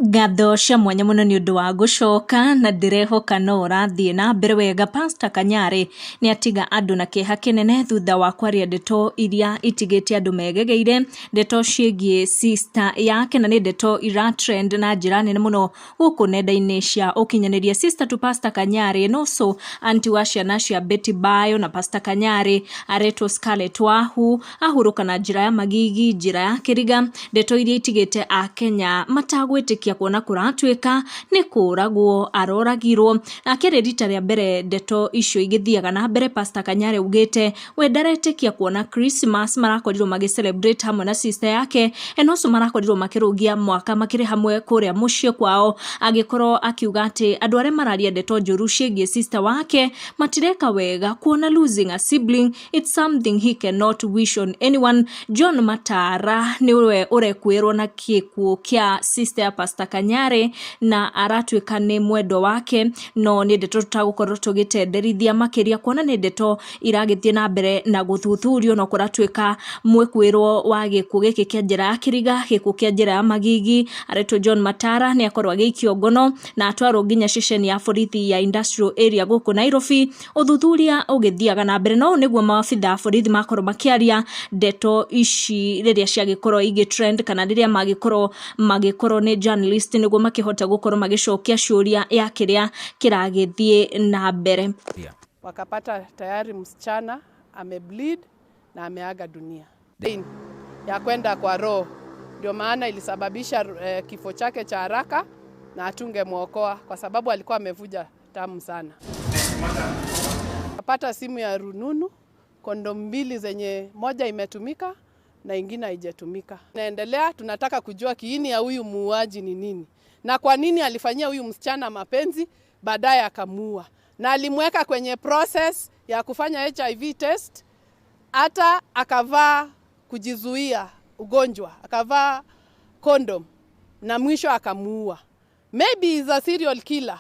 Ngatho cia mwanya muno ni undu wa gucoka na ndirehoka no urathie na mbere wega. Pastor Kanyari ni atiga andu na kiha kinene thutha wa kwaria ndeto iria itigitie andu megegeire, ndeto ciegie sister yake na ni ndeto ira trend na njira nene muno guku nenda-ini cia ukinyaniria. Sister to Pastor Kanyari no so anti wa ciana cia Betty Bayo na Pastor Kanyari aretwo Scarlett Wahu ahuruka na njira ya magigi, njira ya kiriga. Ndeto iria itigite a Kenya matagwitikia kuona kuratwika ni kuragwo aroragirwo. Akiri rita ria mbere ndeto icio igithiaga na mbere, Pastor Kanyari ugite we ndaretikia kuona Christmas marakorirwo magi celebrate hamwe na sister yake, enoso marakorirwo makirugia mwaka makiri hamwe kuria mucie kwao. Agikorwo akiuga ati andu aria mararia ndeto njuru ciegie sister wake matireka wega kuona losing a sibling. It's something he cannot wish on anyone. John Matara niwe urekwirwo na kikuo kia sister ya Pastor Kanyari na aratwika ni mwendo wake, no ni ndeto tutagukorwo tugitenderithia makiria kuona ni ndeto iragithie na mbere na guthuthurio no kuratwika mwekwirwo wa gikuo giki kia njira ya kiriga, gikuo kia njira ya magigi. Aretwo John Matara ni akorwo agikio ngono na atwarwo nginya ceceni ya borithi ya industrial area guku Nairobi. Uthuthuria ugithiaga na mbere, no niguo maabitha borithi makorwo makiaria ndeto ici riria ciagikorwo igitrend kana riria magikorwo ni journalist niguo makihota gukorwo magicokia ciuria ya kiria kiragithie na mbere. Wakapata tayari msichana amebleed na ameaga dunia ya kwenda kwa roho, ndio maana ilisababisha kifo chake cha haraka na atungemwokoa kwa sababu alikuwa amevuja tamu sana. Kapata simu ya rununu, kondom mbili zenye moja imetumika na ingine haijatumika. Naendelea, tunataka kujua kiini ya huyu muuaji ni nini na kwa nini alifanyia huyu msichana mapenzi baadaye akamuua, na alimweka kwenye process ya kufanya HIV test, hata akavaa kujizuia ugonjwa, akavaa condom na mwisho akamuua. Maybe is a serial killer